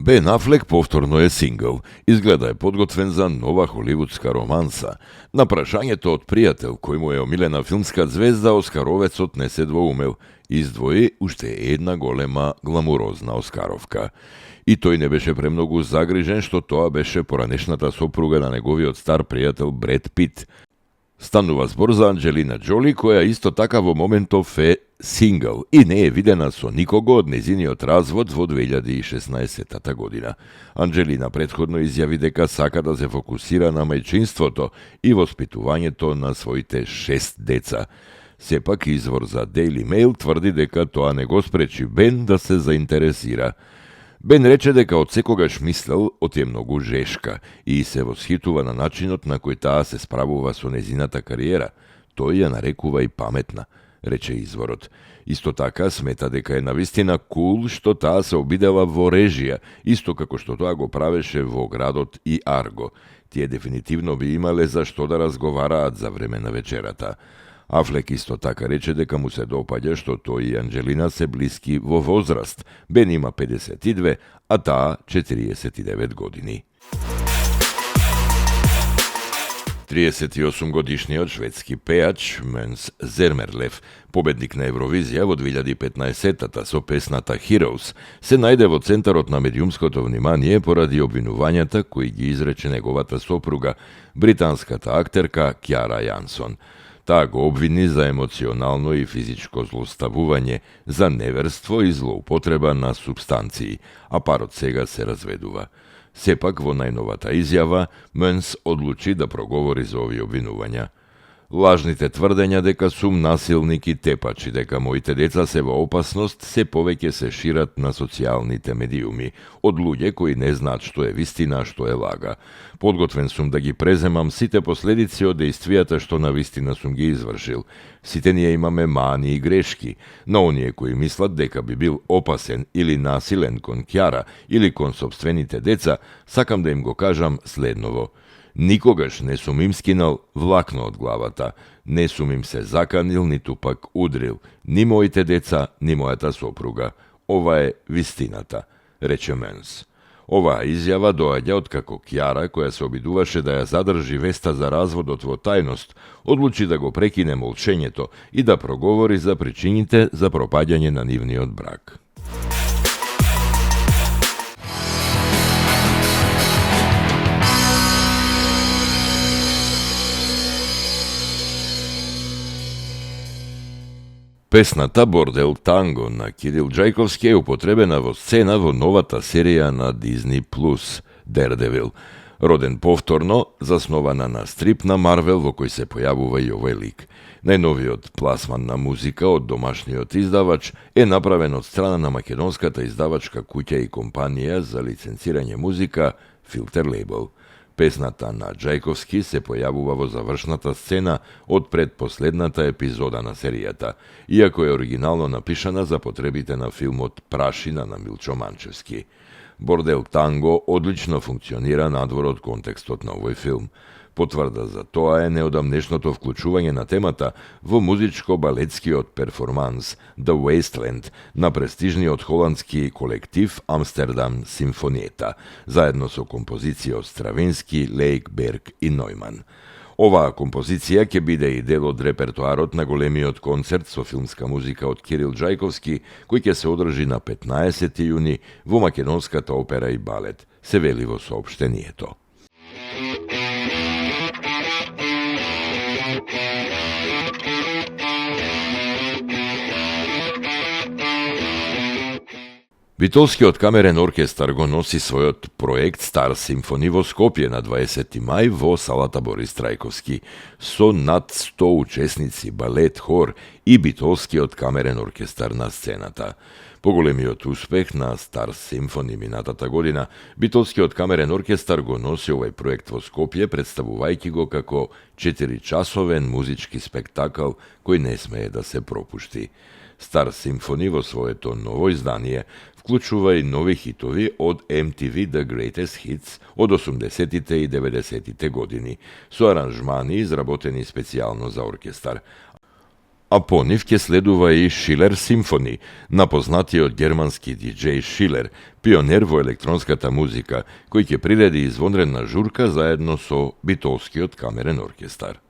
Бен Афлек повторно е сингл. Изгледа е подготвен за нова холивудска романса. На прашањето од пријател кој му е омилена филмска звезда, оскаровецот не се двоумел. Издвои уште една голема гламурозна оскаровка. И тој не беше премногу загрижен што тоа беше поранешната сопруга на неговиот стар пријател Бред Пит. Станува збор за Анџелина Џоли, која исто така во моментов е сингл и не е видена со никого од незиниот развод во 2016 година. Анџелина претходно изјави дека сака да се фокусира на мајчинството и воспитувањето на своите 6 деца. Сепак извор за Daily Mail тврди дека тоа не го спречи Бен да се заинтересира. Бен рече дека од секогаш мислел од е многу жешка и се восхитува на начинот на кој таа се справува со незината кариера. Тој ја нарекува и паметна, рече изворот. Исто така смета дека е навистина кул што таа се обидела во режија, исто како што тоа го правеше во градот и Арго. Тие дефинитивно би имале за што да разговараат за време на вечерата. Афлек исто така рече дека му се допаѓа што тој и Анџелина се блиски во возраст. Бен има 52, а таа 49 години. 38-годишниот шведски пеач Måns Zelmerlöw, победник на Евровизија во 2015-та со песната Heroes, се најде во центарот на медиумското внимание поради обвинувањата кои ги изрече неговата сопруга, британската актерка Кјара Јансон. Таа го обвини за емоционално и физичко злоставување, за неверство и злоупотреба на супстанции, а парот сега се разведува. Сепак во најновата изјава, Måns одлучи да проговори за овие обвинувања. Лажните тврдења дека сум насилник и тепач и дека моите деца се во опасност се повеќе се шират на социјалните медиуми од луѓе кои не знаат што е вистина, а што е лага. Подготвен сум да ги преземам сите последици од дејствијата што на вистина сум ги извршил. Сите ние имаме мани и грешки, но оние кои мислат дека би бил опасен или насилен кон Кјара или кон сопствените деца, сакам да им го кажам следново. Никогаш не сум им скинал влакно од главата, не сум им се заканил, ниту пак удрил, ни моите деца, ни мојата сопруга. Ова е вистината, рече Måns. Оваа изјава доаѓа од како Кјара, која се обидуваше да ја задржи веста за разводот во тајност, одлучи да го прекине молчењето и да проговори за причините за пропаѓање на нивниот брак. Песната Бордел Танго на Кирил Џајковски е употребена во сцена во новата серија на Disney Plus Daredevil. Роден повторно, заснована на стрип на Марвел во кој се појавува и овој лик. Најновиот пласман на музика од домашниот издавач е направен од страна на македонската издавачка куќа и компанија за лиценцирање музика Filter Label. Песната на Џајковски се појавува во завршната сцена од предпоследната епизода на серијата, иако е оригинално напишана за потребите на филмот Прашина на Милчо Манчевски. Бордел Танго одлично функционира надвор од контекстот на овој филм. Потврда за тоа е неодамнешното вклучување на темата во музичко-балетскиот перформанс The Wasteland на престижниот холандски колектив Амстердам Симфониета, заедно со композиција од Стравински, Лейк, Берг и Нојман. Оваа композиција ќе биде и дел од репертоарот на големиот концерт со филмска музика од Кирил Џајковски, кој ќе се одржи на 15 јуни во Македонската опера и балет, се вели во соопштението. Битолскиот камерен оркестар го носи својот проект Стар Симфони во Скопје на 20 мај во салата Борис Трајковски, со над 100 учесници, балет, хор и Битолскиот камерен оркестар на сцената. Поголемиот успех на Стар Симфони минатата година, Битолскиот камерен оркестар го носи овој проект во Скопје, представувајќи го како 4-часовен музички спектакл кој не смее да се пропушти. Стар Симфони во своето ново издание вклучува и нови хитови од MTV The Greatest Hits од 80-тите и 90-тите години, со аранжмани изработени специјално за оркестар. А по нив ќе следува и Шилер Симфони, на познатиот германски диџеј Шилер, пионер во електронската музика, кој ќе приреди извонредна журка заедно со Битолскиот камерен оркестар.